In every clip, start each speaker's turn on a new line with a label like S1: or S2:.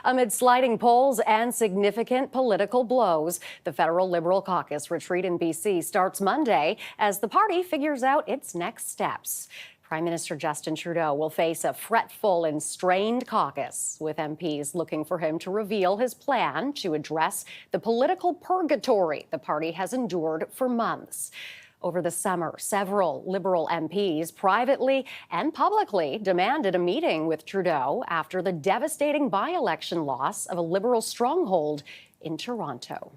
S1: Amid sliding polls and significant political blows, the federal Liberal caucus retreat in BC starts Monday as the party figures out its next steps. Prime Minister Justin Trudeau will face a fretful and strained caucus, with MPs looking for him to reveal his plan to address the political purgatory the party has endured for months. Over the summer, several Liberal MPs privately and publicly demanded a meeting with Trudeau after the devastating by-election loss of a Liberal stronghold in Toronto.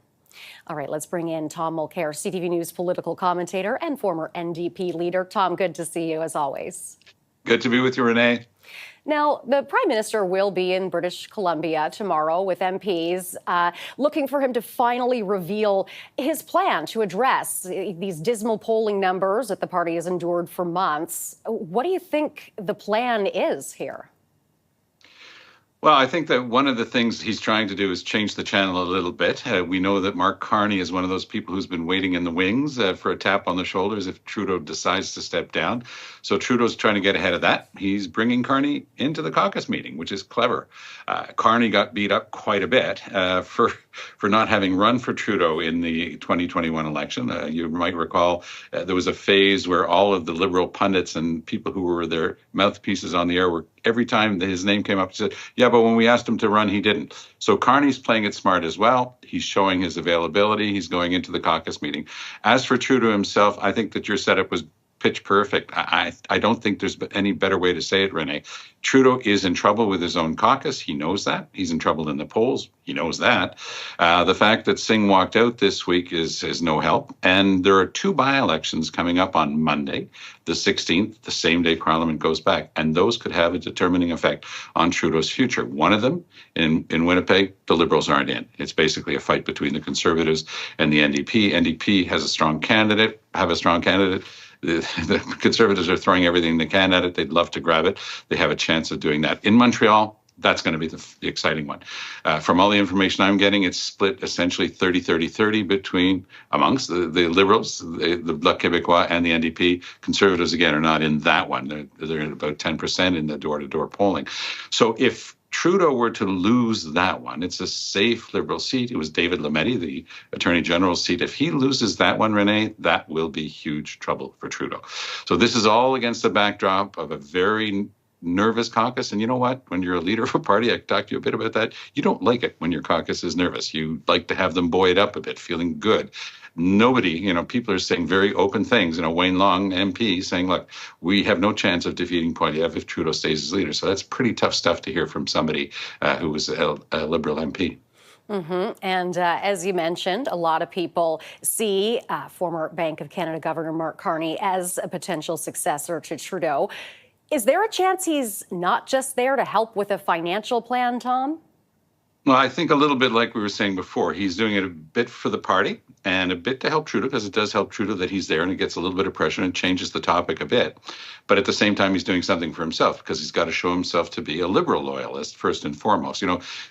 S1: All right, let's bring in Tom Mulclair, CTV News political commentator and former NDP leader. Tom, good to see you as always.
S2: Good to be with you, Renee.
S1: Now, the Prime Minister will be in British Columbia tomorrow with MPs looking for him to finally reveal his plan to address these dismal polling numbers that the party has endured for months. What do you think the plan is here?
S2: Well, I think that one of the things he's trying to do is change the channel a little bit. We know that Mark Carney is one of those people who's been waiting in the wings for a tap on the shoulders if Trudeau decides to step down. So Trudeau's trying to get ahead of that. He's bringing Carney into the caucus meeting, which is clever. Carney got beat up quite a bit for not having run for Trudeau in the 2021 election. You might recall there was a phase where all of the Liberal pundits and people who were their mouthpieces on the air were, every time his name came up, he said, yeah, but when we asked him to run, he didn't. So Carney's playing it smart as well. He's showing his availability. He's going into the caucus meeting. As for Trudeau himself, I think that your setup was pitch perfect. I don't think there's any better way to say it, Renee. Trudeau is in trouble with his own caucus. He knows that. He's in trouble in the polls. He knows that. The fact that Singh walked out this week is no help. And there are two by-elections coming up on Monday, the 16th, the same day Parliament goes back. And those could have a determining effect on Trudeau's future. One of them, in Winnipeg, the Liberals aren't in. It's basically a fight between the Conservatives and the NDP. NDP has a strong candidate, The Conservatives are throwing everything they can at it. They'd love to grab it. They have a chance of doing that. In Montreal, that's going to be the exciting one. From all the information I'm getting, it's split essentially 30-30-30 amongst the Liberals, the Bloc Québécois, and the NDP. Conservatives, again, are not in that one. They're at about 10% in the door-to-door polling. So if Trudeau were to lose that one, it's a safe Liberal seat. It was David Lametti, the Attorney General's seat. If he loses that one, Renee, that will be huge trouble for Trudeau. So this is all against the backdrop of a very nervous caucus. And you know what? When you're a leader of a party, I talked to you a bit about that. You don't like it when your caucus is nervous. You like to have them buoyed up a bit, feeling good. Nobody, people are saying very open things. Wayne Long, MP, saying, look, we have no chance of defeating Poilievre if Trudeau stays as leader. So that's pretty tough stuff to hear from somebody who was a Liberal MP.
S1: Mm-hmm. And as you mentioned, a lot of people see former Bank of Canada Governor Mark Carney as a potential successor to Trudeau. Is there a chance he's not just there to help with a financial plan, Tom?
S2: Well, I think a little bit like we were saying before, he's doing it a bit for the party and a bit to help Trudeau, because it does help Trudeau that he's there and it gets a little bit of pressure and changes the topic a bit. But at the same time, he's doing something for himself because he's got to show himself to be a Liberal loyalist first and foremost.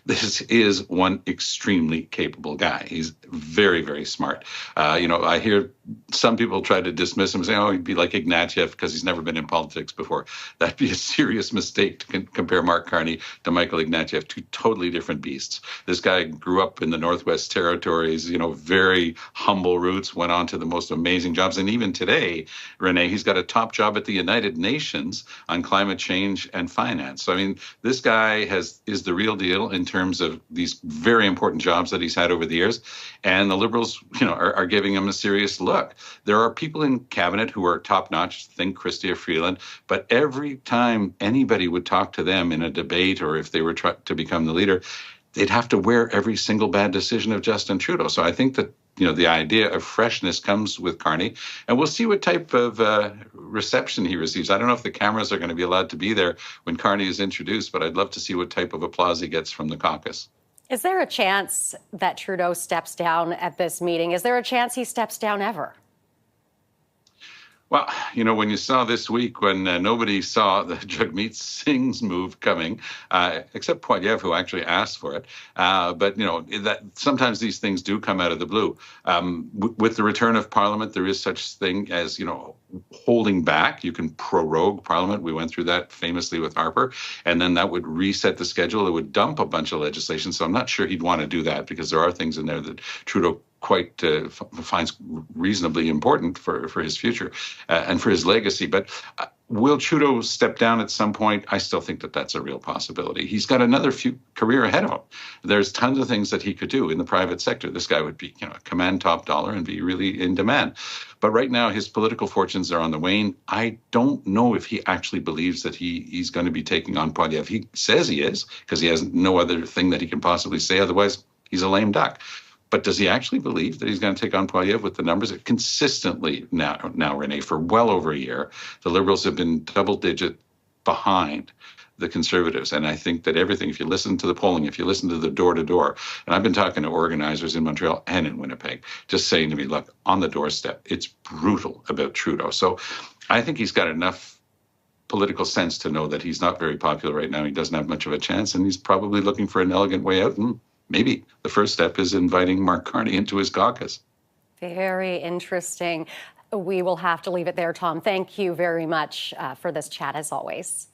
S2: This is one extremely capable guy. He's very, very smart. I hear some people try to dismiss him, saying, oh, he'd be like Ignatieff because he's never been in politics before. That'd be a serious mistake to compare Mark Carney to Michael Ignatieff, two totally different beasts. This guy grew up in the Northwest Territories, very humble roots, went on to the most amazing jobs. And even today, Renee, he's got a top job at the United Nations on climate change and finance. So, this guy is the real deal in terms of these very important jobs that he's had over the years. And the Liberals, are giving him a serious look. There are people in cabinet who are top-notch, think Chrystia Freeland, but every time anybody would talk to them in a debate or if they were to become the leader, they'd have to wear every single bad decision of Justin Trudeau. So I think that, the idea of freshness comes with Carney, and we'll see what type of reception he receives. I don't know if the cameras are going to be allowed to be there when Carney is introduced, but I'd love to see what type of applause he gets from the caucus.
S1: Is there a chance that Trudeau steps down at this meeting? Is there a chance he steps down ever?
S2: Well, when you saw this week when nobody saw the Jagmeet Singh's move coming, except Poilievre, who actually asked for it. But that sometimes these things do come out of the blue. With the return of Parliament, there is such thing as holding back. You can prorogue Parliament. We went through that famously with Harper, and then that would reset the schedule. It would dump a bunch of legislation. So I'm not sure he'd want to do that because there are things in there that Trudeau quite finds reasonably important for his future and for his legacy. But will Trudeau step down at some point? I still think that that's a real possibility. He's got another career ahead of him. There's tons of things that he could do in the private sector. This guy would be, command top dollar and be really in demand. But right now, his political fortunes are on the wane. I don't know if he actually believes that he's going to be taking on Poilievre. He says he is because he has no other thing that he can possibly say. Otherwise, he's a lame duck. But does he actually believe that he's going to take on Poilievre with the numbers? Consistently now, Renee, for well over a year, the Liberals have been double-digit behind the Conservatives. And I think that everything, if you listen to the polling, if you listen to the door-to-door, and I've been talking to organizers in Montreal and in Winnipeg, just saying to me, look, on the doorstep, it's brutal about Trudeau. So I think he's got enough political sense to know that he's not very popular right now. He doesn't have much of a chance, and he's probably looking for an elegant way out. And maybe the first step is inviting Mark Carney into his caucus.
S1: Very interesting. We will have to leave it there, Tom. Thank you very much for this chat, as always.